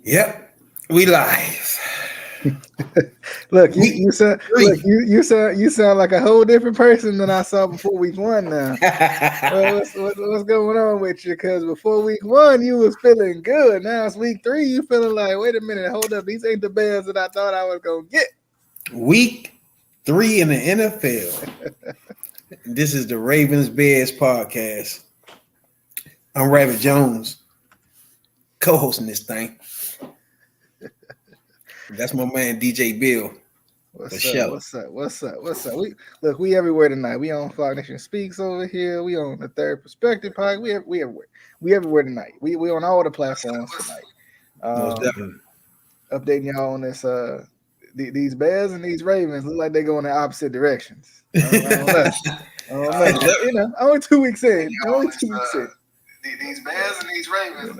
Yep, we live. Look, you Week you sound look three. you sound like a whole different person than I saw before week one. Now, what's going on with you? Because before week one, you was feeling good. Now it's week three, you feeling like, wait a minute, hold up, these ain't the Bears that I thought I was gonna get. Week three in the NFL. This is the Ravens Bears podcast. I'm Rabbit Jones, co-hosting this thing. That's my man DJ Bill for What's up? show. What's up? What's up? What's up? We everywhere tonight. We on Fox Nation Speaks over here. We on the Third Perspective Podcast. We everywhere. We everywhere tonight. We on all the platforms tonight. Most Um, definitely. updating y'all on this. These Bears and these Ravens look like they're going in opposite directions. I don't know. I don't know. But, only 2 weeks in. Only 2 weeks in. These Bears and these Ravens.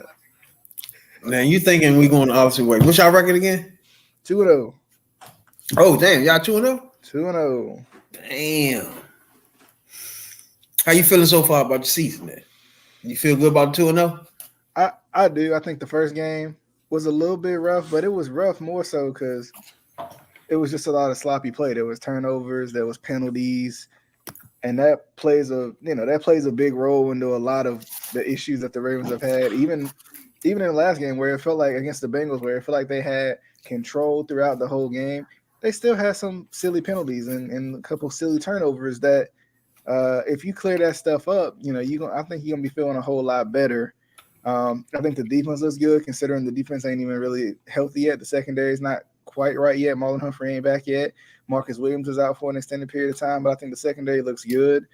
Now you thinking we going the opposite way? What's y'all record again? 2-0. Oh damn, y'all 2-0? 2-0. Damn. How you feeling so far about the season, man? You feel good about 2-0? I do. I think the first game was a little bit rough, but it was rough more so because it was just a lot of sloppy play. There was turnovers, there was penalties, and that plays a big role into a lot of the issues that the Ravens have had. Even in the last game where it felt like against the Bengals, where it felt like they had control throughout the whole game, they still had some silly penalties and a couple silly turnovers that if you clear that stuff up, I think you're gonna be feeling a whole lot better. I think the defense looks good considering the defense ain't even really healthy yet. The secondary is not quite right yet. Marlon Humphrey ain't back yet. Marcus Williams is out for an extended period of time, but I think the secondary looks good.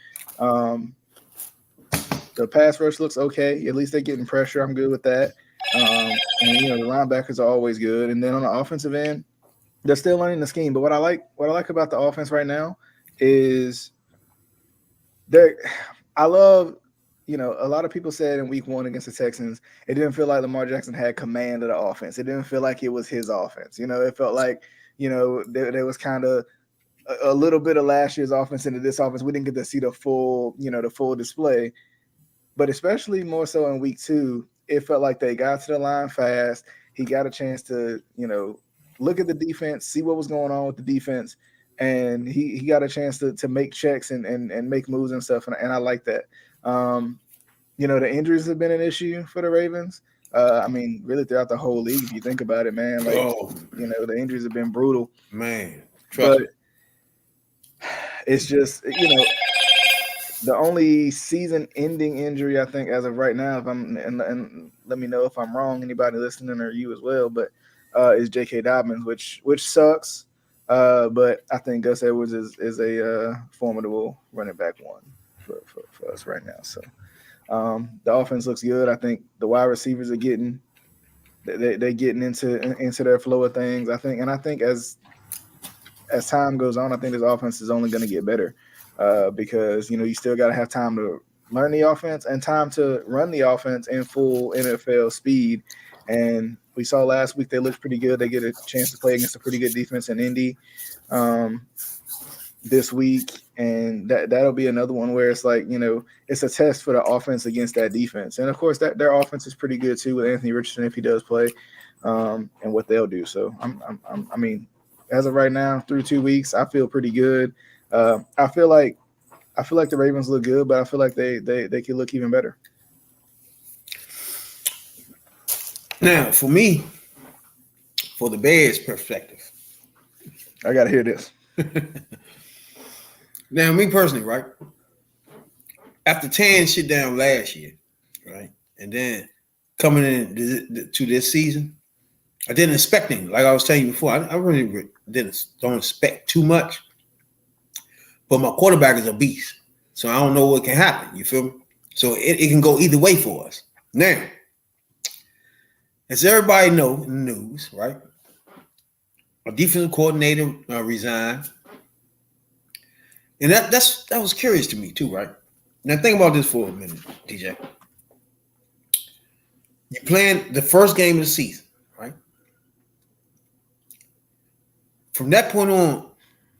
The pass rush looks okay. At least they're getting pressure. I'm good with that. And the linebackers are always good. And then on the offensive end, they're still learning the scheme. But what I like about the offense right now is I love, a lot of people said in week one against the Texans, it didn't feel like Lamar Jackson had command of the offense. It didn't feel like it was his offense. It felt like, there was kind of a little bit of last year's offense into this offense. We didn't get to see the full display. But especially more so in week two, it felt like they got to the line fast. He got a chance to, look at the defense, see what was going on with the defense, and he got a chance to make checks and make moves and stuff. And I like that. The injuries have been an issue for the Ravens. Really throughout the whole league, if you think about it, man, the injuries have been brutal. Man, but it's just, the only season-ending injury I think as of right now, if I'm and let me know if I'm wrong, anybody listening or you as well, but is J.K. Dobbins, which sucks. But I think Gus Edwards is a formidable running back one for us right now. So the offense looks good. I think the wide receivers are getting they're getting into their flow of things. I think as time goes on, I think this offense is only going to get better. Because you still got to have time to learn the offense and time to run the offense in full NFL speed. And we saw last week they looked pretty good. They get a chance to play against a pretty good defense in Indy this week, and that'll be another one where it's like it's a test for the offense against that defense. And of course, that their offense is pretty good too with Anthony Richardson if he does play, and what they'll do. So as of right now, through 2 weeks, I feel pretty good. I feel like the Ravens look good, but I feel like they could look even better. Now, for me, for the Bears perspective, I gotta hear this. Now, me personally, right? After tearing shit down last year, right, and then coming in to this season, I didn't expect anything. Like I was telling you before, I really don't expect too much. But my quarterback is a beast. So I don't know what can happen. You feel me? So it can go either way for us. Now, as everybody know in the news, right? A defensive coordinator resigned. And that was curious to me too, right? Now think about this for a minute, DJ. You're playing the first game of the season, right? From that point on,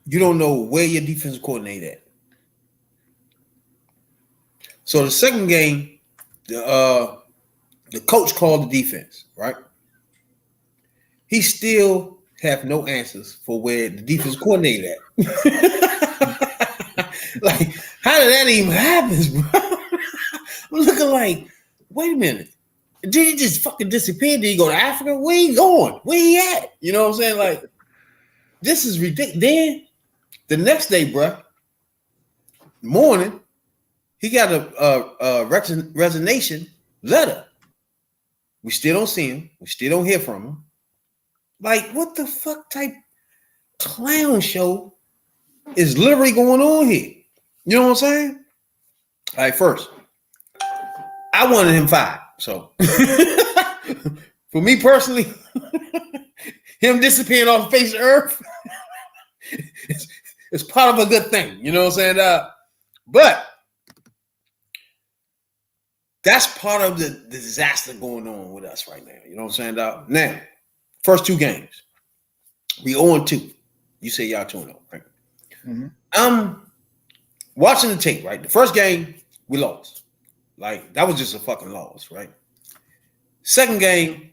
you don't know where your defensive coordinator at. So the second game, the coach called the defense, right? he still have no answers for where the defense coordinator at. Like, how did that even happen, bro? I'm looking like, wait a minute. Did he just fucking disappear? Did he go to Africa? Where he going? Where he at? You know what I'm saying? Like, this is ridiculous. Then the next day, bro, morning, he got a resignation letter. We still don't see him. We still don't hear from him. Like, what the fuck type clown show is literally going on here? You know what I'm saying? All right, first, I wanted him fired. So, for me personally, him disappearing off the face of Earth, it's part of a good thing. You know what I'm saying? But that's part of the disaster going on with us right now. You know what I'm saying? Now, first 2 games, we 0-2. You say y'all 2-0, right? Mm-hmm. I'm watching the tape, right? The first game, we lost. Like, that was just a fucking loss, right? Second game,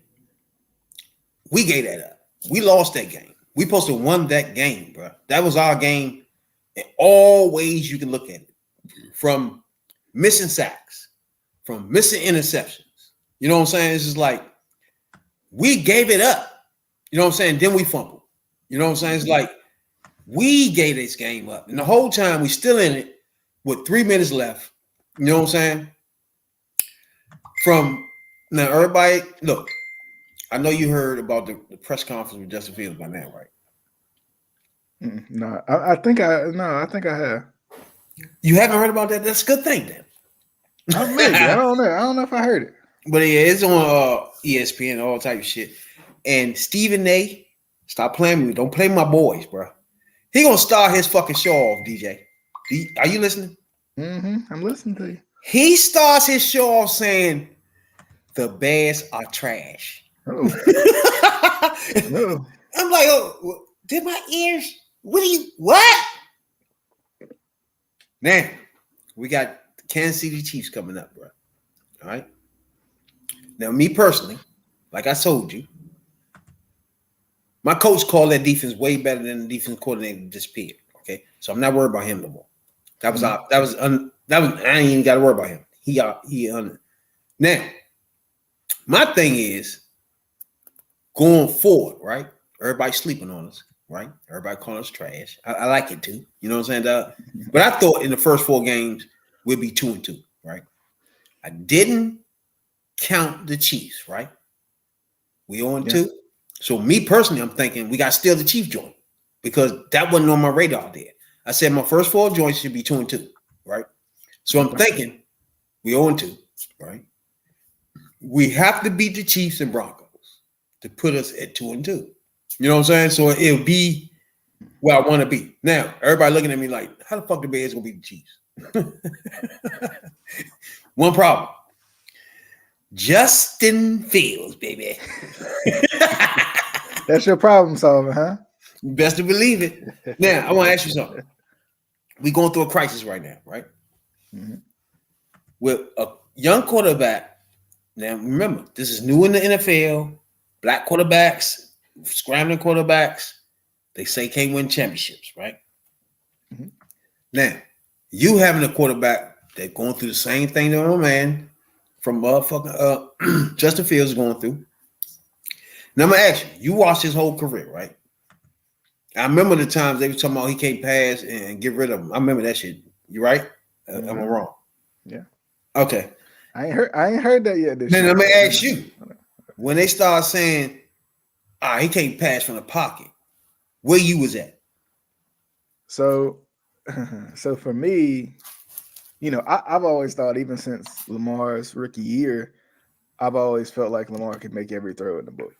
we gave that up. We lost that game. We supposed to won that game, bro. That was our game in all ways you can look at it. From missing sacks, from missing interceptions. You know what I'm saying? It's just like, we gave it up. You know what I'm saying? Then we fumbled. You know what I'm saying? It's like, we gave this game up. And the whole time, we still in it with 3 minutes left. You know what I'm saying? Now, everybody, look, I know you heard about the press conference with Justin Fields by now, right? No, I think I have. You haven't heard about that? That's a good thing, then. Maybe. I don't know. I don't know if I heard it. But yeah, it's on ESPN, all type of shit. And Stephen A, stop playing with me. Don't play my boys, bro. He gonna start his fucking show off, DJ. Are you listening? Mm-hmm. I'm listening to you. He starts his show off saying, the Bears are trash. Oh. No. I'm like, oh, did my ears? What? Now, we got the Kansas City Chiefs coming up, bro. All right. Now, me personally, like I told you, my coach called that defense way better than the defense coordinator disappeared. Okay, so I'm not worried about him no more. I ain't even got to worry about him. Now, my thing is going forward, right? Everybody sleeping on us, right? Everybody calling us trash. I like it too. You know what I'm saying? But I thought in the first 4 games we'd be 2-2, right? I didn't count the Chiefs, right? We 0-2. Yeah. So me personally, I'm thinking we got to steal the Chiefs joint because that wasn't on my radar there. I said my first 4 joints should be 2-2, right? So I'm thinking we 0-2, right? We have to beat the Chiefs and Broncos to put us at 2-2. You know what I'm saying? So it'll be where I want to be. Now, everybody looking at me like, how the fuck the Bears gonna beat the Chiefs? One problem. Justin Fields, baby. That's your problem solving, huh? Best to believe it. Now, I want to ask you something. We're going through a crisis right now, right? Mm-hmm. With a young quarterback. Now, remember, this is new in the NFL. Black quarterbacks, scrambling quarterbacks, they say can't win championships, right? Mm-hmm. Now, you having a quarterback that's going through the same thing that my man from motherfucking Justin Fields is going through. Now, I'm going to ask you watched his whole career, right? I remember the times they were talking about he can't pass and get rid of him. I remember that shit. You right? Mm-hmm. Am I wrong? Yeah. Okay. I ain't heard that yet. Then let me ask you. When they start saying, he can't pass from the pocket, where you was at? So for me, you know, I've always thought, even since Lamar's rookie year, I've always felt like Lamar could make every throw in the book.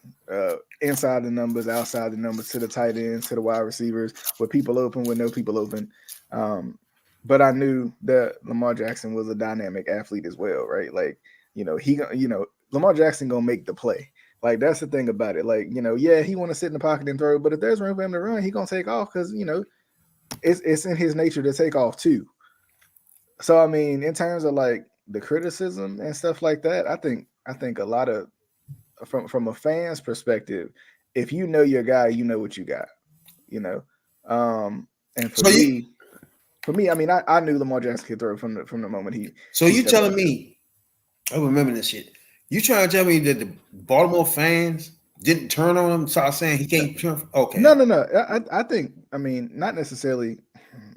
Inside the numbers, outside the numbers, to the tight ends, to the wide receivers, with people open, with no people open. But I knew that Lamar Jackson was a dynamic athlete as well, right? Like, Lamar Jackson gonna make the play. Like, that's the thing about it. Like, he want to sit in the pocket and throw, but if there's room for him to run, he gonna take off because it's in his nature to take off too. So I mean, in terms of like the criticism and stuff like that, I think a lot of from a fan's perspective, if you know your guy, you know what you got. You know, and So you for me, I mean, I knew Lamar Jackson could throw from the moment he you stepped on telling the field. me? I remember this shit. You trying to tell me that the Baltimore fans didn't turn on him? Start saying he can't turn. Okay. No. I think, I mean, not necessarily,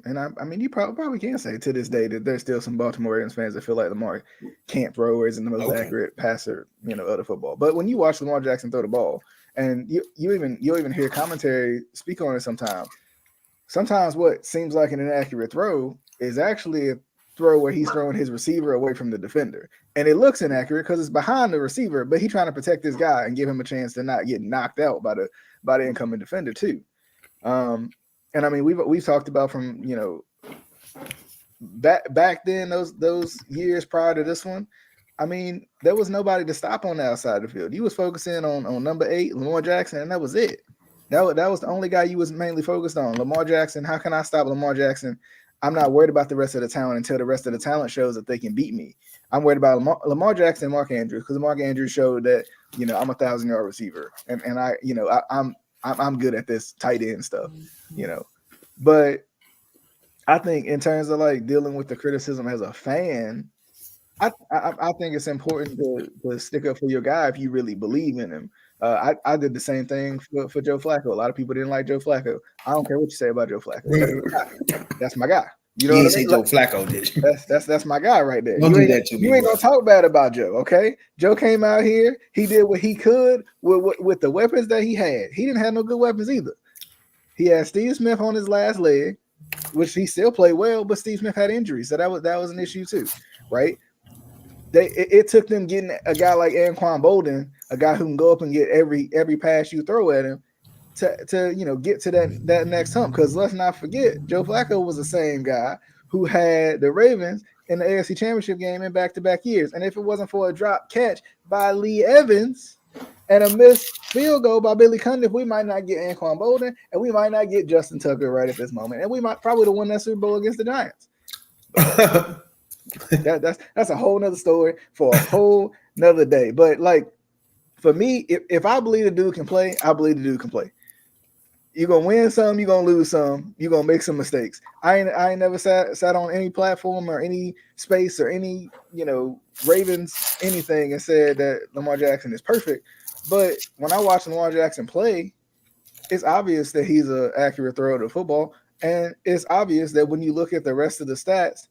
and I mean, you probably can say to this day that there's still some Baltimore Ravens fans that feel like Lamar can't throw or isn't the most Okay. accurate passer, of the football. But when you watch Lamar Jackson throw the ball, and you'll even hear commentary speak on it sometimes. Sometimes what seems like an inaccurate throw is actually a throw where he's throwing his receiver away from the defender. And it looks inaccurate because it's behind the receiver, but he's trying to protect this guy and give him a chance to not get knocked out by the incoming defender too. And I mean, we've talked about from back then, those years prior to this one. I mean, there was nobody to stop on the outside of the field. You was focusing on number 8, Lamar Jackson, and that was it. That was the only guy you was mainly focused on. Lamar Jackson. How can I stop Lamar Jackson? I'm not worried about the rest of the talent until the rest of the talent shows that they can beat me. I'm worried about Lamar Jackson and Mark Andrews, because Mark Andrews showed that I'm a 1,000-yard receiver, and I'm good at this tight end stuff. But I think in terms of like dealing with the criticism as a fan, I think it's important to stick up for your guy if you really believe in him. I did the same thing for Joe Flacco. A lot of people didn't like Joe Flacco. I don't care what you say about Joe Flacco. That's my guy. You know You what ain't I say mean? Joe Flacco, did you? That's my guy right there. Don't do that to me, You ain't bro. gonna talk bad about Joe, okay? Joe came out here. He did what he could with the weapons that he had. He didn't have no good weapons either. He had Steve Smith on his last leg, which he still played well, but Steve Smith had injuries, so that was an issue too, right? It took them getting a guy like Anquan Bolden, a guy who can go up and get every pass you throw at him, to get to that next hump. Because let's not forget, Joe Flacco was the same guy who had the Ravens in the AFC Championship game in back-to-back years. And if it wasn't for a drop catch by Lee Evans and a missed field goal by Billy Cundiff, we might not get Anquan Bolden, and we might not get Justin Tucker right at this moment, and we might probably win that Super Bowl against the Giants. That's a whole nother story for a whole nother day. But like, for me, if I believe the dude can play, I believe the dude can play. You're gonna win some, you're gonna lose some, you're gonna make some mistakes. I ain't never sat on any platform or any space or any Ravens anything and said that Lamar Jackson is perfect. But when I watch Lamar Jackson play, it's obvious that he's an accurate thrower to football, and it's obvious that when you look at the rest of the stats,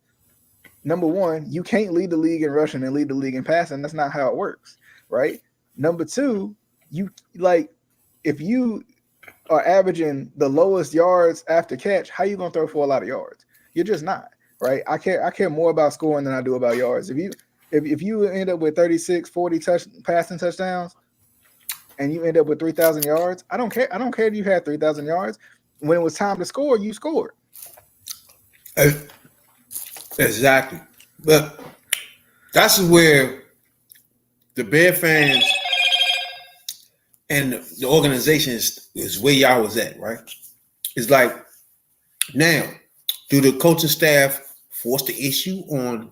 number one, you can't lead the league in rushing and lead the league in passing. That's not how it works, right? Number two, if you are averaging the lowest yards after catch, how you gonna throw for a lot of yards? You're just not, right? I care more about scoring than I do about yards. If you end up with 36, 40 passing touchdowns and you end up with 3,000 yards, I don't care. I don't care if you had 3,000 yards. When it was time to score, you scored. Exactly. But that's where the Bear fans and the organization is where y'all was at, right? It's like, now, do the coaching staff force the issue on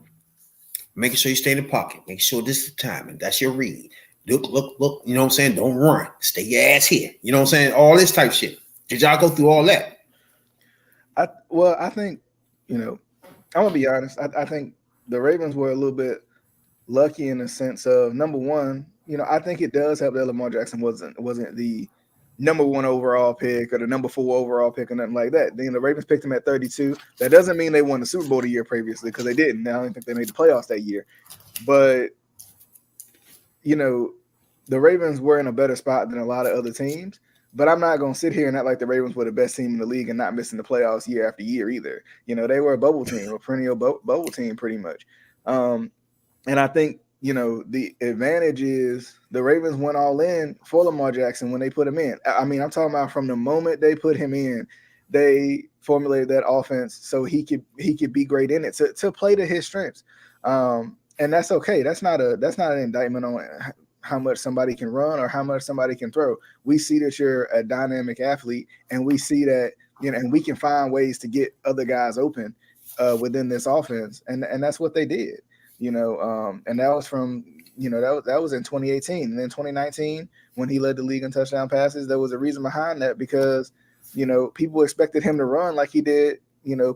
making sure you stay in the pocket, make sure this is the time, and that's your read. Look, you know what I'm saying? Don't run. Stay your ass here. You know what I'm saying? All this type shit. Did y'all go through all that? I think, I'm gonna be honest. I think the Ravens were a little bit lucky in the sense of, number one, I think it does help that Lamar Jackson wasn't the number 1 overall pick or the number 4 overall pick or nothing like that. Then the Ravens picked him at 32. That doesn't mean they won the Super Bowl the year previously, because they didn't. I don't think they made the playoffs that year. But the Ravens were in a better spot than a lot of other teams. But I'm not going to sit here and act like the Ravens were the best team in the league and not missing the playoffs year after year either. They were a bubble team, a perennial bubble team pretty much. And I think, the advantage is the Ravens went all in for Lamar Jackson when they put him in. I mean, I'm talking about from the moment they put him in, they formulated that offense so he could be great in it, to play to his strengths. And that's okay. That's not an indictment on how much somebody can run or how much somebody can throw. We see that you're a dynamic athlete, and we see that, and we can find ways to get other guys open within this offense. And that's what they did. And that was from, that was in 2018. And then 2019, when he led the league in touchdown passes, there was a reason behind that because, people expected him to run like he did,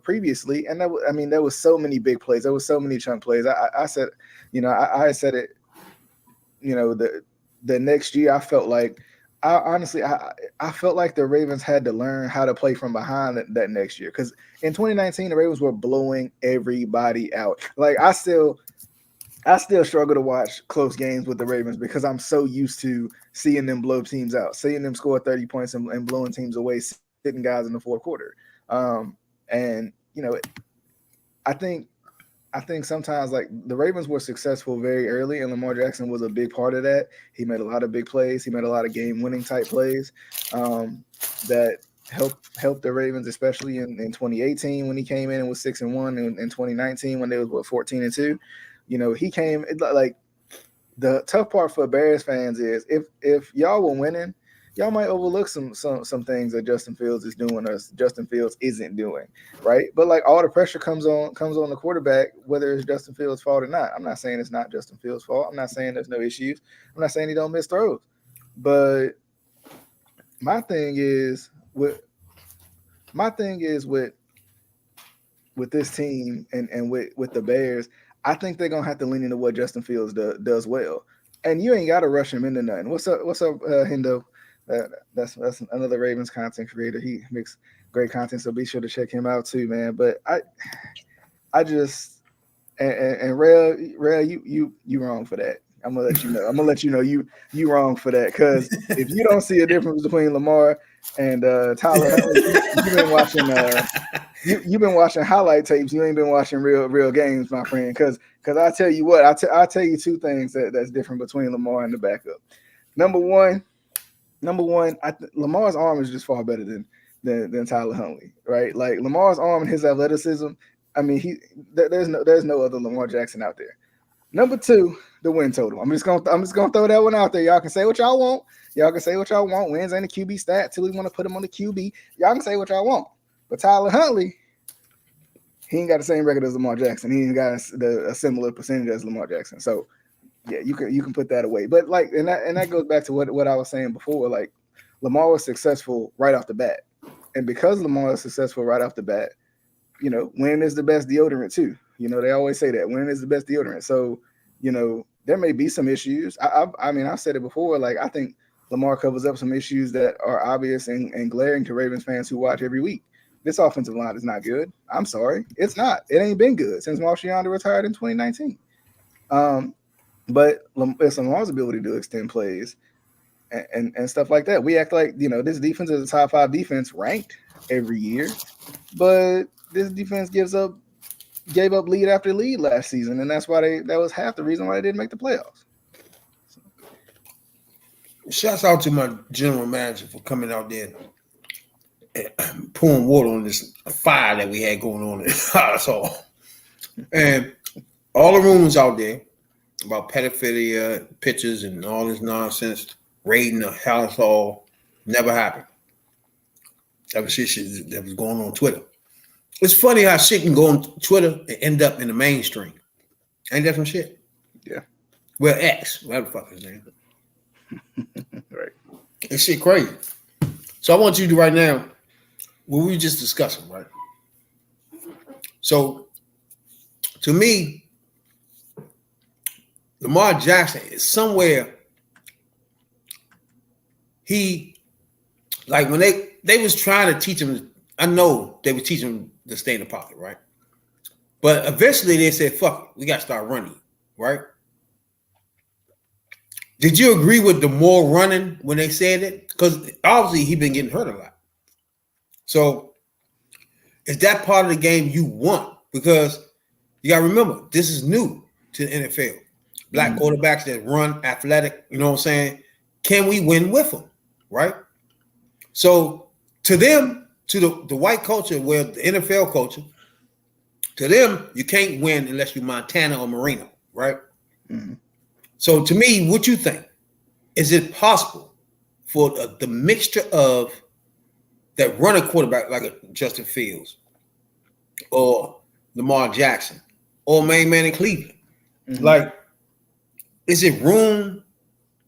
previously. And there was so many big plays. There was so many chunk plays. I said, I said it, the next year I felt like, I felt like the Ravens had to learn how to play from behind that next year. Because in 2019, the Ravens were blowing everybody out. Like I still struggle to watch close games with the Ravens because I'm so used to seeing them blow teams out, seeing them score 30 points and blowing teams away, sitting guys in the fourth quarter. And I think sometimes like the Ravens were successful very early, and Lamar Jackson was a big part of that. He made a lot of big plays. He made a lot of game-winning type plays that helped the Ravens, especially in 2018 when he came in and was 6-1, and in 2019 when they was 14-2. He came like the tough part for Bears fans is if y'all were winning, y'all might overlook some things that Justin Fields is doing or Justin Fields isn't doing, right? But like all the pressure comes on the quarterback, whether it's Justin Fields' fault or not. I'm not saying it's not Justin Fields' fault. I'm not saying there's no issues. I'm not saying he don't miss throws. But my thing is with this team and with the Bears, I think they're gonna have to lean into what Justin Fields does well. And you ain't gotta rush him into nothing. What's up, Hendo? That's another Ravens content creator. He makes great content, so be sure to check him out too, man. But I just and Rail, you wrong for that. I'm gonna let you know you wrong for that, because if you don't see a difference between Lamar and Tyler Huntley, you've been watching highlight tapes. You ain't been watching real games, my friend. Because I tell you what, I'll tell you two things that's different between Lamar and the backup. Number one, Lamar's arm is just far better than Tyler Huntley, right? Like Lamar's arm and his athleticism. I mean, there's no other Lamar Jackson out there. Number two, the win total. I'm just gonna throw that one out there. Y'all can say what y'all want. Wins ain't a QB stat till we want to put him on the QB. Y'all can say what y'all want. But Tyler Huntley, he ain't got the same record as Lamar Jackson. He ain't got a similar percentage as Lamar Jackson. So yeah, you can put that away. But like, and that goes back to what I was saying before. Like, Lamar was successful right off the bat, and because Lamar is successful right off the bat, winning is the best deodorant too. They always say that winning is the best deodorant. So, there may be some issues. I mean, I've said it before. Like, I think Lamar covers up some issues that are obvious and glaring to Ravens fans who watch every week. This offensive line is not good. I'm sorry, it's not. It ain't been good since Marciano retired in 2019. But it's Lamar's ability to extend plays and stuff like that. We act like, this defense is a top 5 defense ranked every year, but this defense gave up lead after lead last season, and that was half the reason why they didn't make the playoffs. Shouts out to my general manager for coming out there and pouring water on this fire that we had going on in us all. And all the rumors out there about pedophilia, pictures, and all this nonsense, raiding the house hall, never happened. That was shit that was going on Twitter. It's funny how shit can go on Twitter and end up in the mainstream. Ain't that some shit? Yeah. Well, X, whatever the fuck his name. Right. It's shit crazy. So I want you to right now, what we were just discussing, right? So, to me, Lamar Jackson is somewhere. When they was trying to teach him, I know they were teaching him to stay in the pocket, right? But eventually they said, fuck it, we got to start running, right? Did you agree with the more running when they said it? Because obviously he been getting hurt a lot. So is that part of the game you want? Because you got to remember, this is new to the NFL. Black quarterbacks that run athletic, you know what I'm saying? Can we win with them, right? So to them, to the white culture, where the NFL culture, to them, you can't win unless you're Montana or Marino, right? Mm-hmm. So to me, what you think? Is it possible for the mixture of that running quarterback like a Justin Fields or Lamar Jackson or main man in Cleveland Mm-hmm. Like, is it room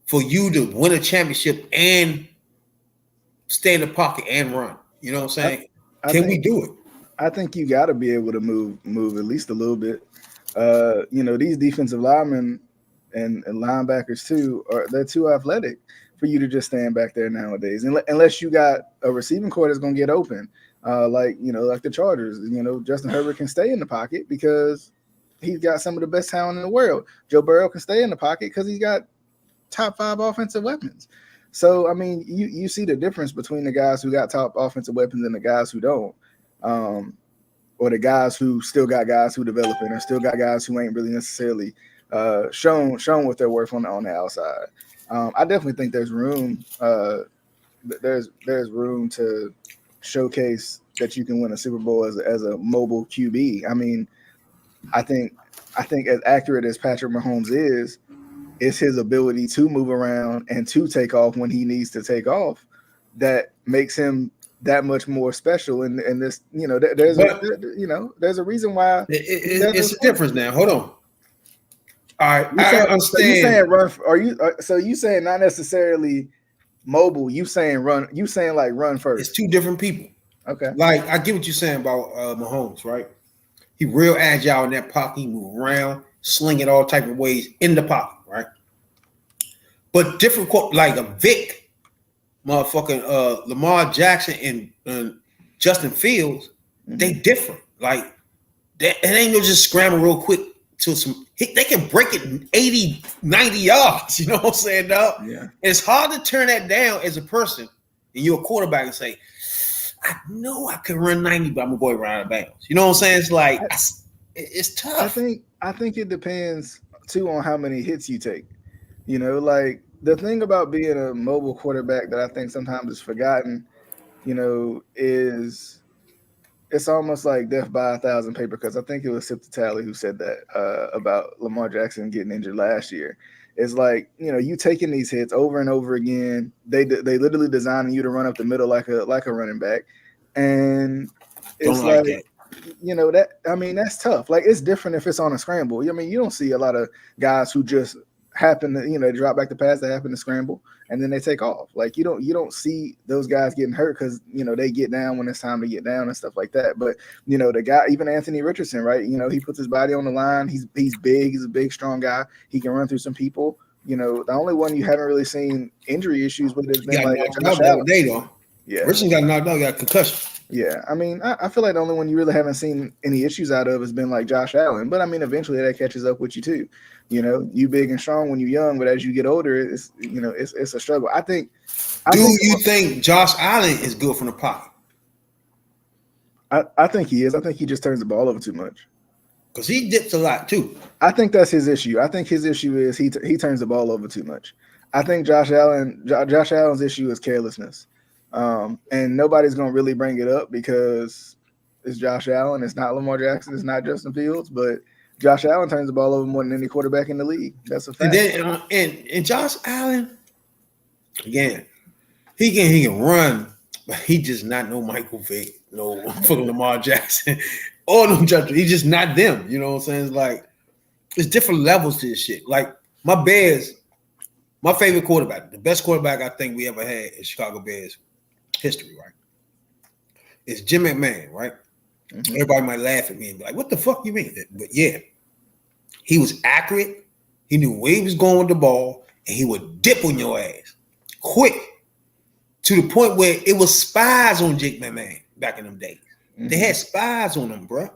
for you to win a championship and stay in the pocket and run? You know what I'm saying? Can we do it? I think you got to be able to move at least a little bit. These defensive linemen and linebackers too they're too athletic for you to just stand back there nowadays, unless you got a receiving core that's going to get open, like the Chargers. Justin Herbert can stay in the pocket because he's got some of the best talent in the world. Joe Burrow can stay in the pocket because he's got top 5 offensive weapons. So I mean, you see the difference between the guys who got top offensive weapons and the guys who don't. Or the guys who still got guys who developing, or still got guys who ain't really necessarily shown what they're worth on the outside. I definitely think there's room. There's room to showcase that you can win a Super Bowl as a mobile QB. I mean, I think as accurate as Patrick Mahomes is his ability to move around and to take off when he needs to take off that makes him that much more special. And this, there's a reason why it's a difference now. Hold on. All right, I understand. So you saying run? So you saying not necessarily mobile? You saying run? You saying like run first? It's two different people. Okay. Like, I get what you're saying about Mahomes, right? He real agile in that pocket. He move around, sling it all type of ways in the pocket, right? But different, like a Vic, motherfucking Lamar Jackson and Justin Fields, they different. Like, it ain't no just scramble real quick to some. They can break it 80, 90 yards. You know what I'm saying, dog? Yeah. And it's hard to turn that down as a person, and you're a quarterback, and say, I know I can run 90, but I'm gonna go around out of bounds. You know what I'm saying? It's like it's tough. I think it depends too on how many hits you take. Like the thing about being a mobile quarterback that I think sometimes is forgotten, is it's almost like death by 1,000 paper cuts. I think it was Sip Talley who said that about Lamar Jackson getting injured last year. It's like, you taking these hits over and over again. They literally designing you to run up the middle like a running back, and it's that's tough. Like, it's different if it's on a scramble. I mean, you don't see a lot of guys who just happen to drop back the pass, they happen to scramble and then they take off. Like, you don't see those guys getting hurt because they get down when it's time to get down and stuff like that. But the guy, even Anthony Richardson, right? He puts his body on the line. He's big. He's a big, strong guy. He can run through some people. The only one you haven't really seen injury issues with has been like Josh Allen. Yeah, Richardson got knocked out, got concussion. Yeah, I mean, I feel like the only one you really haven't seen any issues out of has been like Josh Allen. But I mean, eventually that catches up with you too. You big and strong when you're young, but as you get older, it's a struggle. Do you think Josh Allen is good from the pocket? I think he is. I think he just turns the ball over too much. Because he dips a lot too. I think that's his issue. I think his issue is he turns the ball over too much. I think Josh Allen's issue is carelessness. And nobody's gonna really bring it up because it's Josh Allen. It's not Lamar Jackson. It's not Justin Fields. But Josh Allen turns the ball over more than any quarterback in the league. That's a fact. And then and Josh Allen, again, he can run, but he just not no Michael Vick, no fucking Lamar Jackson, or no Justin. He's just not them. You know what I'm saying? It's like it's different levels to this shit. Like my Bears, my favorite quarterback, the best quarterback I think we ever had in Chicago Bears history, right? It's Jim McMahon, right? Mm-hmm. Everybody might laugh at me and be like, what the fuck you mean? But yeah, he was accurate. He knew where he was going with the ball, and he would dip on your ass quick to the point where it was spies on Jake McMahon back in them days. Mm-hmm. They had spies on him, bro.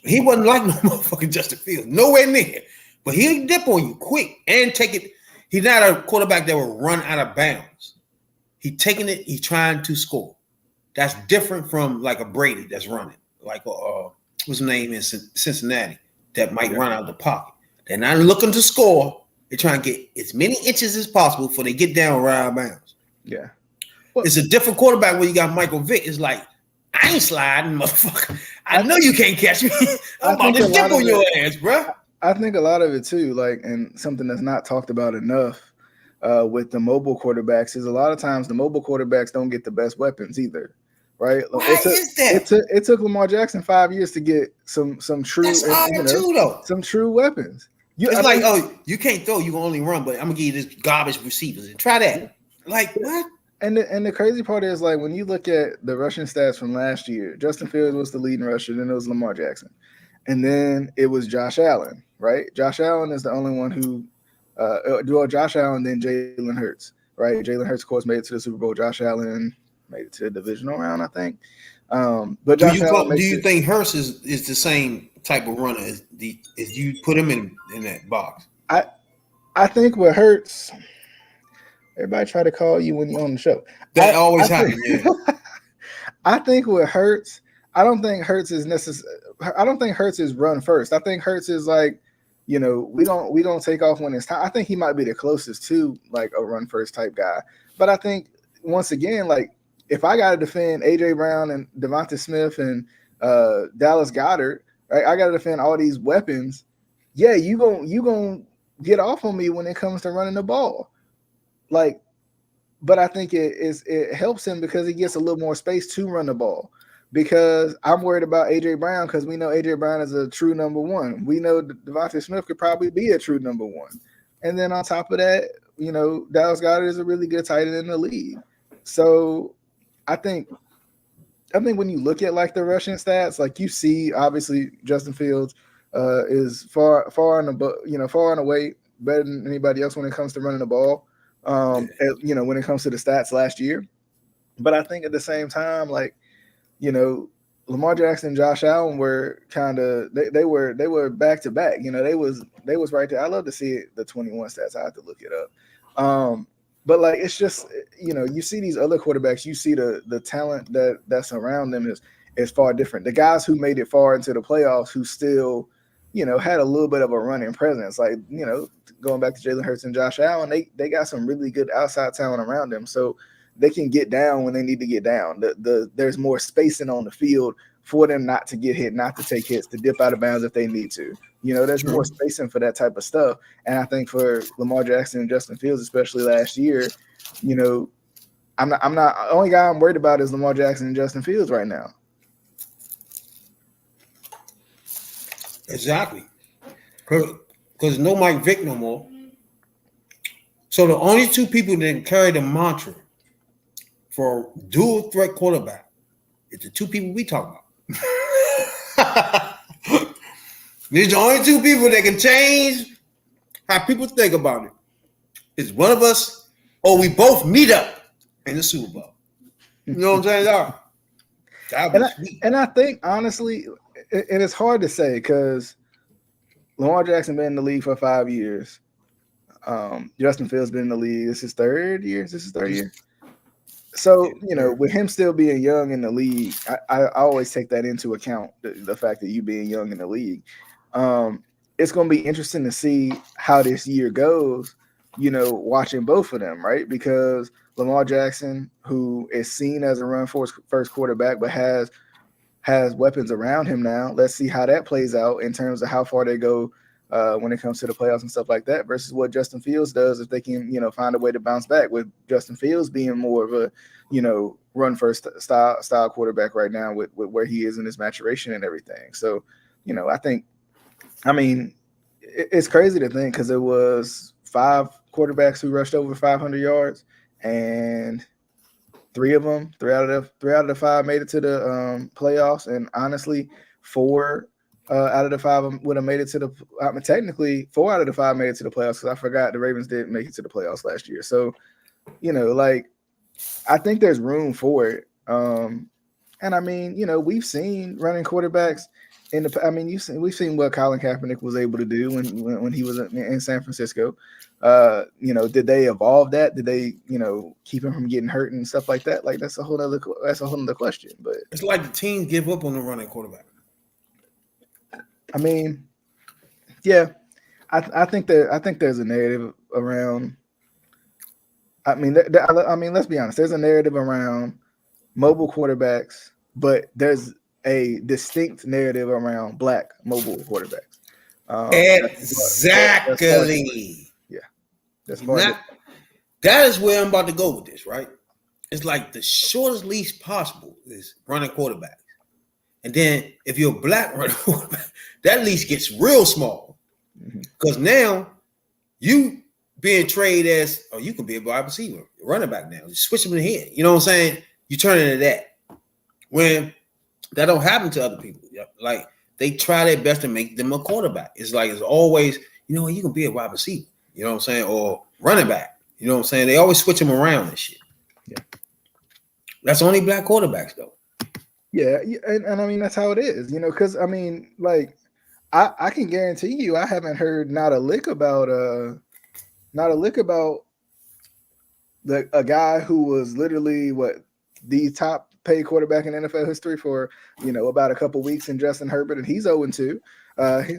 He wasn't like no motherfucking Justin Fields, nowhere near. But he'll dip on you quick and take it. He's not a quarterback that will run out of bounds. He's taking it. He's trying to score. That's different from like a Brady that's running, like what's his name in Cincinnati that might run out of the pocket. They're not looking to score. They're trying to get as many inches as possible before they get down right out of bounds. Yeah, it's a different quarterback when you got Michael Vick. It's like, I ain't sliding, motherfucker. I know you can't catch me. I'm about to dip on your ass, bro. I think a lot of it too, like, and something that's not talked about enough with the mobile quarterbacks is a lot of times the mobile quarterbacks don't get the best weapons either. right? Why is that? It took Lamar Jackson 5 years to get some true, That's hard too, though. some true weapons. It's like, oh, you can't throw, you can only run, but I'm gonna give you this garbage receivers and try that. Like what? And the crazy part is, like, when you look at the rushing stats from last year, Justin Fields was the leading rusher, then it was Lamar Jackson, and then it was Josh Allen, right? Josh Allen is the only one who, Josh Allen, then Jalen Hurts, right? Jalen Hurts, of course, made it to the Super Bowl. Josh Allen made it to the divisional round, I think. But Josh Allen, do you think Hurts is the same type of runner as you put him in that box? I think what Hurts. Everybody try to call you when you're on the show. That always happens. Yeah. I think what Hurts, I don't think Hurts is necessary. I don't think Hurts is run first. I think Hurts is like, we don't take off when it's time. I think he might be the closest to like a run first type guy. But I think once again, like if I got to defend AJ Brown and Devonta Smith and Dallas Goedert, right? I got to defend all these weapons. Yeah, you gon' get off on me when it comes to running the ball. Like, but I think it helps him because he gets a little more space to run the ball. Because I'm worried about AJ Brown because we know AJ Brown is a true number one. We know Devonta Smith could probably be a true number one. And then on top of that, Dallas Goedert is a really good tight end in the league. So I think when you look at like the rushing stats, like you see, obviously Justin Fields is far and away better than anybody else when it comes to running the ball. When it comes to the stats last year. But I think at the same time, like, Lamar Jackson and Josh Allen were kind of they were back to back. They was right there. I love to see it, the 21 stats. I have to look it up. But like it's just you see these other quarterbacks, you see the talent that's around them is far different. The guys who made it far into the playoffs who still had a little bit of a running presence, like going back to Jalen Hurts and Josh Allen, they got some really good outside talent around them, so they can get down when they need to get down. There's more spacing on the field for them not to get hit, not to take hits, to dip out of bounds if they need to. There's more spacing for that type of stuff. And I think for Lamar Jackson and Justin Fields, especially last year, I'm not the only guy I'm worried about is Lamar Jackson and Justin Fields right now. Exactly. Because no Mike Vick no more. So the only two people that can carry the mantra for dual threat quarterback is the two people we talk about. These are the only two people that can change how people think about it. It's one of us or we both meet up in the Super Bowl. You know what I'm saying? And I think, honestly, and it's hard to say because Lamar Jackson been in the league for 5 years. Justin Fields been in the league. This is his third year. So, with him still being young in the league, I always take that into account, the fact that you being young in the league. It's going to be interesting to see how this year goes, watching both of them, right? Because Lamar Jackson, who is seen as a run-first quarterback, but has weapons around him now. Let's see how that plays out in terms of how far they go when it comes to the playoffs and stuff like that versus what Justin Fields does if they can, find a way to bounce back, with Justin Fields being more of a, run first style quarterback right now with where he is in his maturation and everything. So, it's crazy to think because it was 5 quarterbacks who rushed over 500 yards and 3 out of the 5 made it to the playoffs. And honestly, 4 out of the 5 would have made it to the technically 4 out of the 5 made it to the playoffs because I forgot the Ravens didn't make it to the playoffs last year. So, I think there's room for it. And we've seen running quarterbacks we've seen what Colin Kaepernick was able to do when he was in San Francisco. Did they evolve that? Did they, keep him from getting hurt and stuff like that? Like that's a whole other question. But it's like the team give up on the running quarterback. Yeah, I think there's a narrative around. Let's be honest. There's a narrative around mobile quarterbacks, but there's a distinct narrative around black mobile quarterbacks. Exactly. That's part that is where I'm about to go with this, right? it's like the shortest leash possible is running quarterback. And then if you're a black running quarterback, that leash gets real small. Because now you being traded as, oh, you can be a wide receiver, running back now. You switch them in the head. You know what I'm saying? You turn into that. When that don't happen to other people. Like they try their best to make them a quarterback. It's like it's always, you know, you can be a wide receiver. You know what I'm saying? Or running back. You know what I'm saying? They always switch them around and shit. Yeah. That's only black quarterbacks though. Yeah, and I mean that's how it is, you know, because I mean, like, I can guarantee you I haven't heard not a lick about a guy who was literally the top paid quarterback in NFL history for, you know, about a couple weeks in Justin Herbert, and he's 0-2.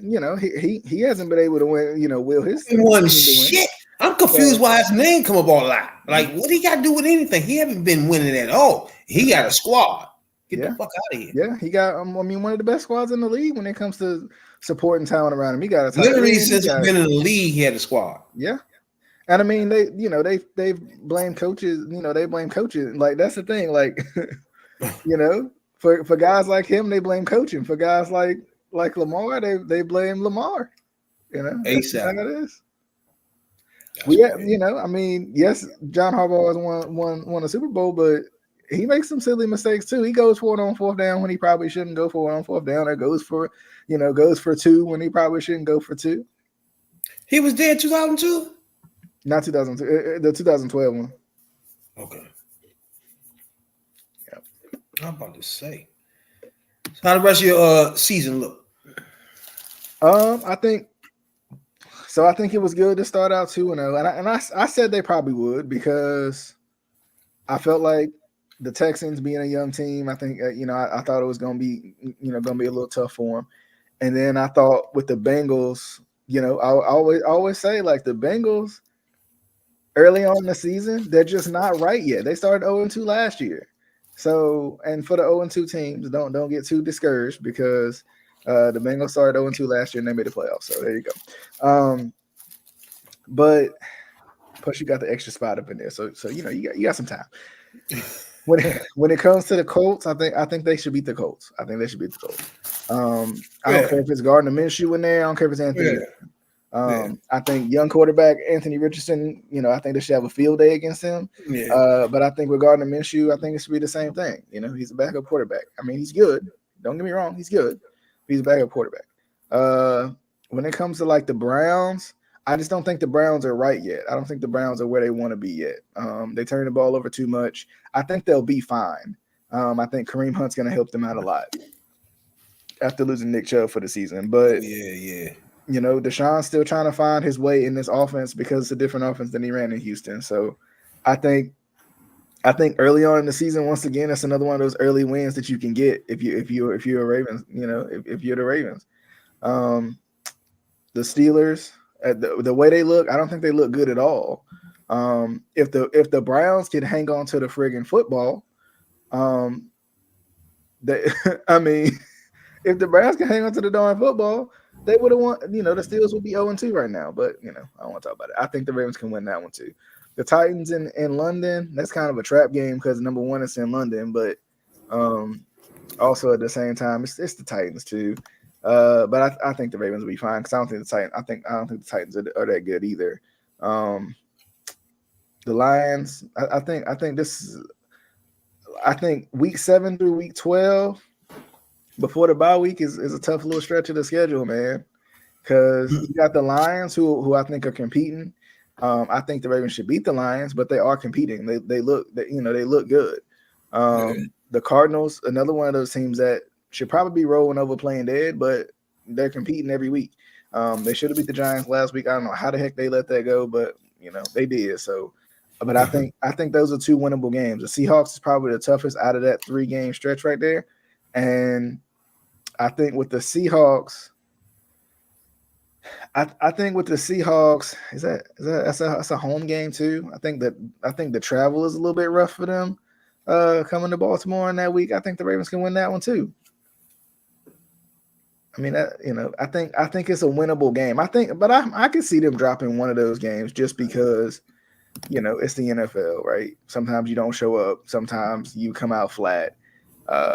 You know, he hasn't been able to win, you know, will his he won shit. I'm confused why his name come up all a lot. Like, what he got to do with anything? He haven't been winning at all. He got a squad. Get the fuck out of here. Yeah, he got, I mean, one of the best squads in the league when it comes to supporting talent around him. He got a literally since he's been in the league, he had a squad. Yeah. And I mean, they blame coaches, you know, they blame coaches. Like, that's the thing. Like, you know, for guys like him, they blame coaching. For guys like Lamar, they blame Lamar. You know, that's how it is. You know, I mean, yes, John Harbaugh has won a Super Bowl, but he makes some silly mistakes too. He goes for it on fourth down when he probably shouldn't go for it on fourth down, or goes for 2 when he probably shouldn't go for 2. He was there in 2002? Not 2002, the 2012 one. Okay. Yeah. I'm about to say. So how the rest of your season look? I think it was good to start out 2-0, and I said they probably would, because I felt like the Texans being a young team, I think I thought it was going to be a little tough for them, and then I thought with the Bengals, you know, I always say, like, the Bengals early on in the season, they're just not right yet. They started 0-2 last year, so, and for the 0-2 teams, don't get too discouraged, because the Bengals started 0-2 last year and they made the playoffs. So there you go. But plus you got the extra spot up in there, so you know you got some time. When it comes to the Colts, I think they should beat the Colts. I think they should beat the Colts. I don't care if it's Gardner Minshew in there. I don't care if it's Anthony. I think young quarterback Anthony Richardson, you know, I think they should have a field day against him. But I think with Gardner Minshew, I think it should be the same thing. You know, he's a backup quarterback. I mean, he's good. Don't get me wrong, he's good. He's a backup quarterback. When it comes to like the Browns, I just don't think the Browns are right yet. I don't think the Browns are where they want to be yet. They turn the ball over too much. I think they'll be fine. I think Kareem Hunt's going to help them out a lot after losing Nick Chubb for the season. But you know, Deshaun's still trying to find his way in this offense, because it's a different offense than he ran in Houston. So I think early on in the season, once again, it's another one of those early wins that you can get if you're a Ravens. You know, if you're the Ravens, the Steelers, the way they look, I don't think they look good at all. If the Browns can hang on to the friggin' football, I mean, if the Browns can hang on to the darn football, they would have won. You know, the Steelers would be 0-2 right now. But you know, I don't want to talk about it. I think the Ravens can win that one too. The Titans in London, that's kind of a trap game, because number one, it's in London, but also at the same time, it's the Titans too. But I think the Ravens will be fine, because I don't think the Titans are that good either. The Lions, I think week 7 through week 12 before the bye week is a tough little stretch of the schedule, man. Because you got the Lions who I think are competing. I think the Ravens should beat the Lions, but they are competing. They look good. The Cardinals, another one of those teams that should probably be rolling over playing dead, but they're competing every week. They should have beat the Giants last week. I don't know how the heck they let that go, but you know they did. So, but I think those are 2 winnable games. The Seahawks is probably the toughest out of that 3-game stretch right there, and I think with the Seahawks. I think with the Seahawks, that's a home game too. I think the travel is a little bit rough for them coming to Baltimore in that week. I think the Ravens can win that one too. I mean, I think it's a winnable game. I can see them dropping one of those games just because it's the NFL, right? Sometimes you don't show up. Sometimes you come out flat.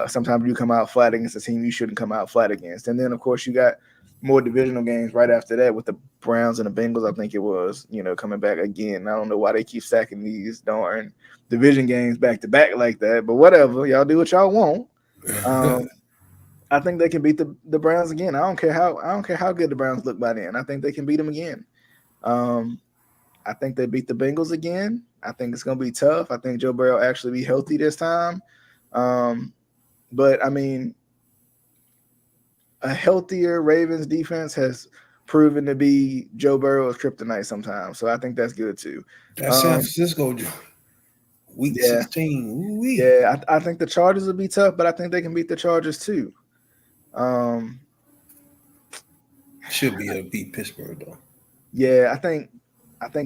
Sometimes you come out flat against a team you shouldn't come out flat against. And then, of course, you got more divisional games right after that with the Browns and the Bengals, I think it was, coming back again. I don't know why they keep stacking these darn division games back to back like that, but whatever. Y'all do what y'all want. I think they can beat the Browns again. I don't care how good the Browns look by then. I think they can beat them again. I think they beat the Bengals again. I think it's going to be tough. I think Joe Burrow will actually be healthy this time. But, I mean, a healthier Ravens defense has proven to be Joe Burrow's kryptonite sometimes. So I think that's good too. That's San Francisco week 16. Ooh-wee. Yeah, I think the Chargers will be tough, but I think they can beat the Chargers too. Should be able to beat Pittsburgh though. Yeah, I think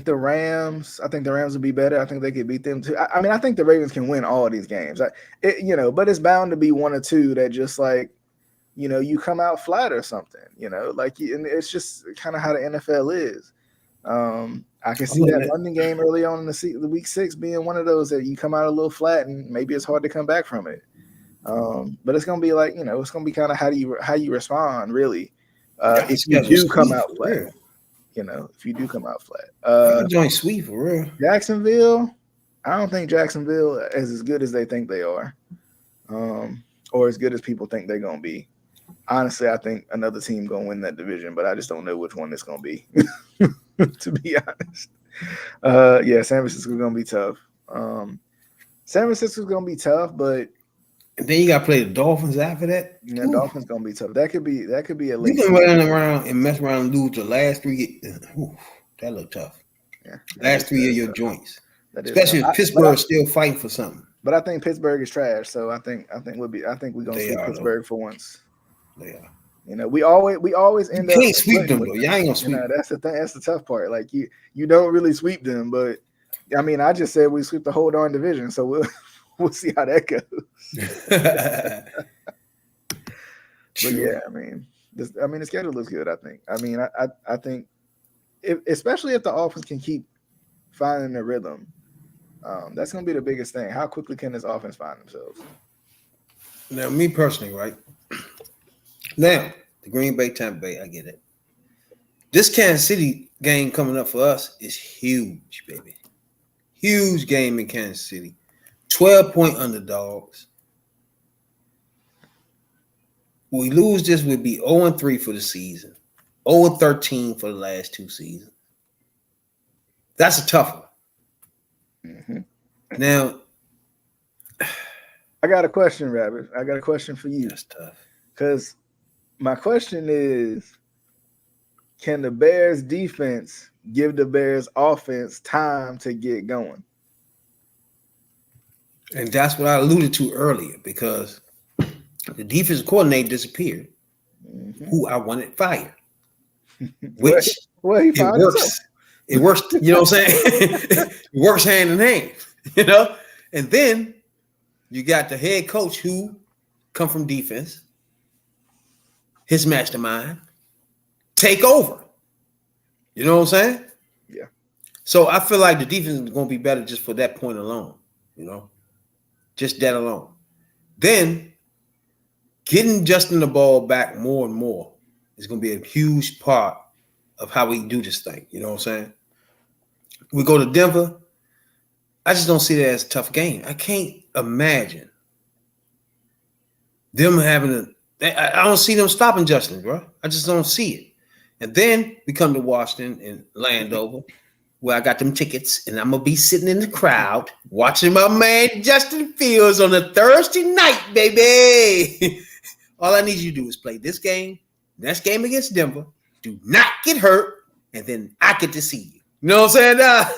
the Rams will be better. I think they could beat them too. I mean, I think the Ravens can win all of these games. But it's bound to be one or two that just like, you come out flat or something, and it's just kind of how the NFL is. I can see that London game early on in the week 6 being one of those that you come out a little flat and maybe it's hard to come back from it. But it's going to be like, it's going to be kind of how you respond really. If you do come out flat. If you do come out flat. Joint sweet for real. Jacksonville, I don't think Jacksonville is as good as they think they are, or as good as people think they're going to be. Honestly, I think another team going to win that division, but I just don't know which one it's going to be, to be honest. San Francisco's going to be tough. San Francisco's going to be tough, but and then you got to play the Dolphins after that. Yeah, Dolphins gonna be tough. That could be a late. You can run around and mess around and lose the last 3. That look tough. Yeah, last 3 of your joints, especially if Pittsburgh's still fighting for something. But I think Pittsburgh is trash, so I think we're gonna sweep Pittsburgh for once. They are. We always end up. You can't sweep them though. Y'all ain't gonna sweep. That's the thing. That's the tough part. Like you don't really sweep them, but I mean, I just said we sweep the whole darn division, so we'll see how that goes. But yeah, I mean, the schedule looks good. I think. I mean, I think, especially if the offense can keep finding their rhythm, that's going to be the biggest thing. How quickly can this offense find themselves? Now, me personally, right now, the Green Bay, Tampa Bay, I get it. This Kansas City game coming up for us is huge, baby. Huge game in Kansas City. 12-point underdogs. We lose this, would be 0-3 for the season. 0-13 for the last 2 seasons. That's a tough one. Mm-hmm. Now, I got a question, Rabbit. I got a question for you. That's tough. Because my question is, can the Bears defense give the Bears offense time to get going? And that's what I alluded to earlier, because the defensive coordinator disappeared, who I wanted fired, which it works. It works. You know what I'm saying? It works hand in hand, And then you got the head coach who come from defense, his mastermind, take over. You know what I'm saying? Yeah. So I feel like the defense is going to be better just for that point alone, just that alone. Then getting Justin the ball back more and more is going to be a huge part of how we do this thing. You know what I'm saying? We go to Denver. I just don't see that as a tough game. I can't imagine them having I don't see them stopping Justin, bro. I just don't see it. And then we come to Washington and Landover, where I got them tickets, and I'm going to be sitting in the crowd watching my man Justin Fields on a Thursday night, baby. All I need you to do is play this game, next game against Denver, do not get hurt, and then I get to see you. You know what I'm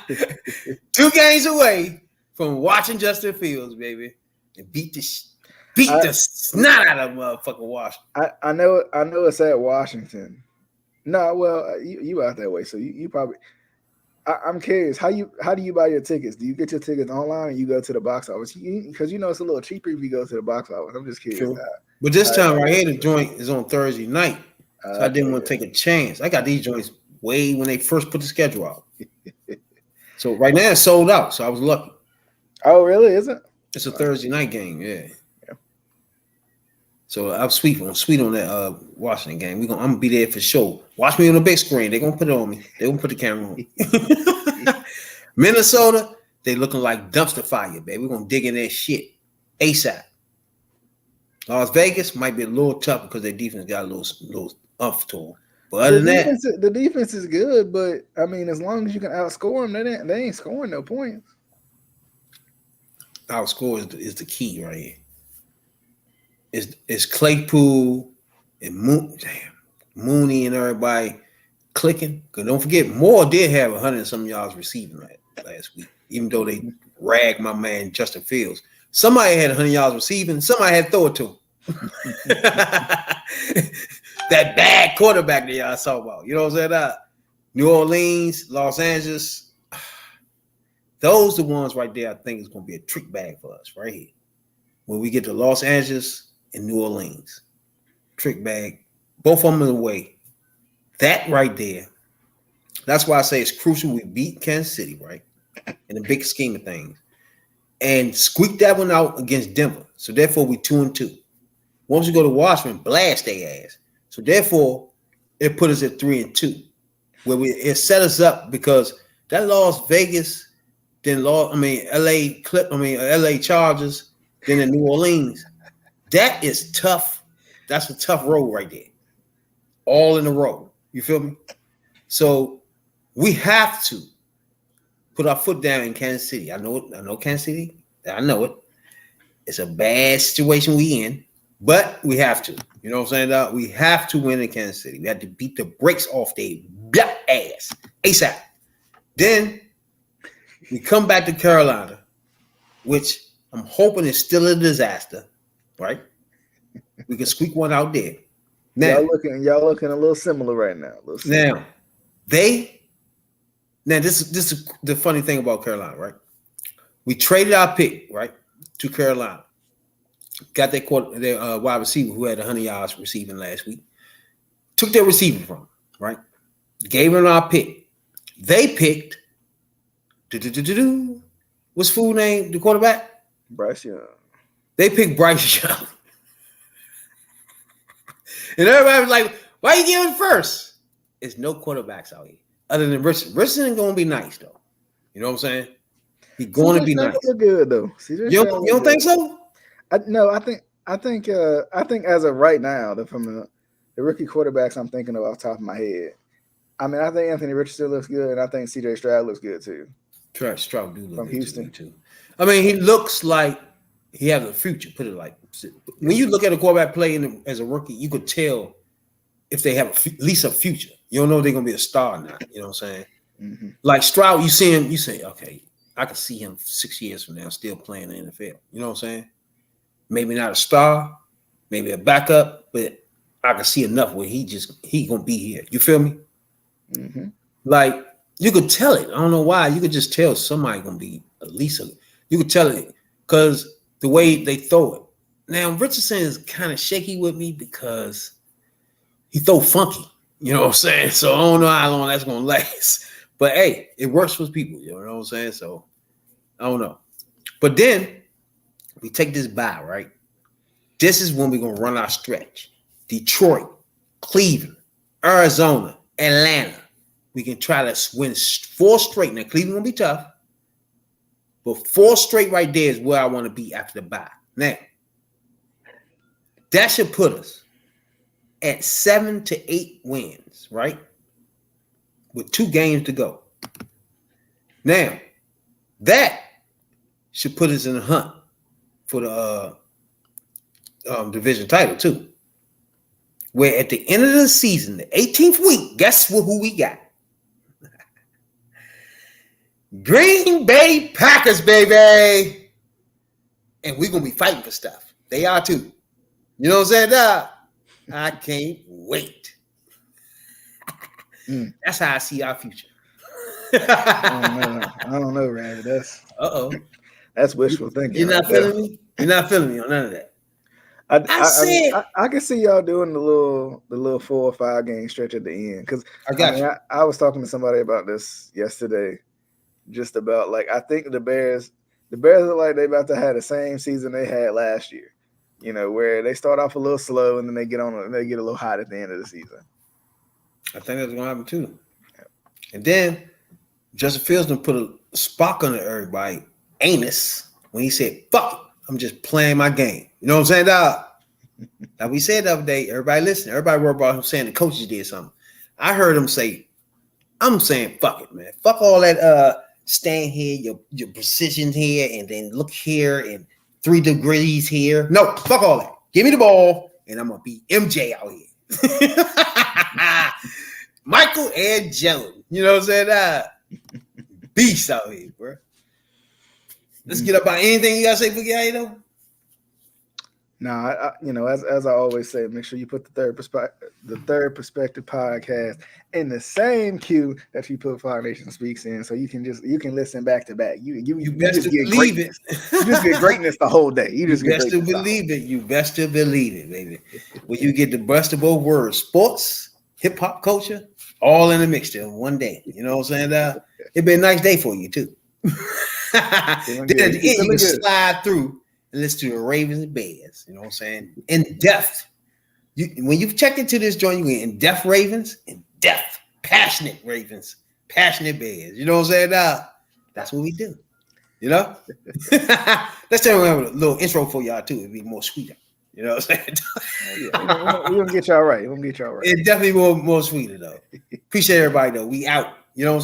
saying? 2 games away from watching Justin Fields, baby, and beat the snot out of motherfucking Washington. I know it's at Washington. No, well, you out that way, so you probably. I'm curious, how do you buy your tickets? Do you get your tickets online, or you go to the box office? Because it's a little cheaper if you go to the box office. I'm just curious. Sure. But this time right here, the joint is on Thursday night, so I didn't want to take a chance. I got these joints way when they first put the schedule out. So right now it's sold out. So I was lucky. Oh, really? Is it? It's a Thursday night game. Yeah. Yeah. So I'm sweet on that Washington game. I'm gonna be there for sure. Watch me on the big screen. They're gonna put it on me. They're gonna put the camera on me. Minnesota, they looking like dumpster fire, baby. We're gonna dig in that shit ASAP. Las Vegas might be a little tough because their defense got a little umph to them. But other than that, the defense is good. But I mean, as long as you can outscore them, they ain't scoring no points. outscore is the key right here. It's Claypool and Mooney and everybody clicking. Because don't forget, Moore did have 100 and some yards receiving last week, even though they ragged my man Justin Fields. Somebody had 100 yards receiving. Somebody had to throw it to him. That bad quarterback that y'all talk about. You know what I'm saying? New Orleans, Los Angeles. Those are the ones right there I think is going to be a trick bag for us right here. When we get to Los Angeles and New Orleans. Trick bag. Both of them in the way. That right there. That's why I say it's crucial we beat Kansas City, right? In the big scheme of things. And squeak that one out against Denver. So therefore we 2-2. Once we go to Washington, blast their ass. So therefore, it put us at 3-2. Where it set us up because that Las Vegas, then LA Chargers, then the New Orleans. That is tough. That's a tough road right there. All in a row. You feel me? So we have to put our foot down in Kansas City. I know it. I know Kansas City. I know it. It's a bad situation we in, but we have to. You know what I'm saying? We have to win in Kansas City. We have to beat the brakes off their black ass ASAP. Then we come back to Carolina, which I'm hoping is still a disaster, right? We can squeak one out there. Now, y'all looking a little similar right now. Now this is the funny thing about Carolina, right? We traded our pick, right, to Carolina. Got their wide receiver who had 100 yards receiving last week. Took their receiver from him, right? Gave him our pick. They picked what's full name? The quarterback? Bryce Young. They picked Bryce Young. And everybody was like, why you giving first? There's no quarterbacks out here other than Richardson. Richardson is going to be nice, though. You know what I'm saying? He's going to be nice. Look good, though. You don't think so? I think as of right now, from the rookie quarterbacks I'm thinking of off the top of my head, I mean, I think Anthony Richardson looks good, and I think C.J. Stroud looks good too. Stroud do look from good Houston too. I mean, he looks like he has a future. Put it like when you look at a quarterback play as a rookie, you could tell if they have at least a future. You don't know if they're gonna be a star or not. You know what I'm saying? Mm-hmm. Like Stroud, you see him, you say, okay, I can see him 6 years from now still playing in the NFL. You know what I'm saying? Maybe not a star, maybe a backup, but I can see enough where he gonna be here. You feel me? Mm-hmm. Like you could tell it. I don't know why. You could just tell somebody gonna be at least you could tell it because the way they throw it. Now Richardson is kind of shaky with me because he throw funky. You know what I'm saying? So I don't know how long that's gonna last. But hey, it works for people. You know what I'm saying? So I don't know. But then we take this bye, right? This is when we're gonna run our stretch. Detroit, Cleveland, Arizona, Atlanta. We can try to win 4 straight. Now Cleveland gonna be tough, but 4 straight right there is where I want to be after the bye. Now that should put us at 7 to 8 wins, right? With 2 games to go. Now that should put us in the hunt for the division title too. Where at the end of the season, the 18th week, guess who we got? Green Bay Packers, baby. And we're going to be fighting for stuff. They are too. You know what I'm saying? I can't wait. That's how I see our future. I don't know, Randy. That's wishful thinking. You're not feeling me? You're not feeling me on none of that. I can see y'all doing the little 4 or 5 game stretch at the end because I was talking to somebody about this yesterday. just about. Like, I think the Bears are like they about to have the same season they had last year. You know, where they start off a little slow and then they get a little hot at the end of the season. I think that's gonna happen too. And then Justin Fields done put a spark under everybody anus when he said, "Fuck it, I'm just playing my game." You know what I'm saying, dog? Like we said the other day, everybody listening, everybody worried about him saying the coaches did something. I heard him say, "I'm saying fuck it, man. Fuck all that stand here, your precision here, and then look here and 3 degrees here. No, fuck all that. Give me the ball, and I'm gonna be MJ out here." Michael and Jones. You know what I'm saying? Beast out here, bro. Let's get up on anything you gotta say for Gary, though. Nah, you know, as I always say, make sure you put the third perspective podcast in the same queue that you put Fire Nation Speaks in, so you can listen back to back. You best to believe it. You just get greatness the whole day. You best to believe it. You best to believe it, baby. When you get the best of both worlds, sports, hip hop culture, all in a mixture in one day. You know what I'm saying? It'd be a nice day for you too. Then at the end, you can slide through and listen to the Ravens and Bears. You know what I'm saying? In depth. When you've checked into this joint, you get in depth Ravens, in depth, passionate Ravens, passionate Bears. You know what I'm saying? That's what we do. You know? Let's tell you a little intro for y'all too. It'd be more sweeter. You know what I'm saying? We're gonna get y'all right. It's definitely more sweeter though. Appreciate everybody though. We out. You know what I'm saying?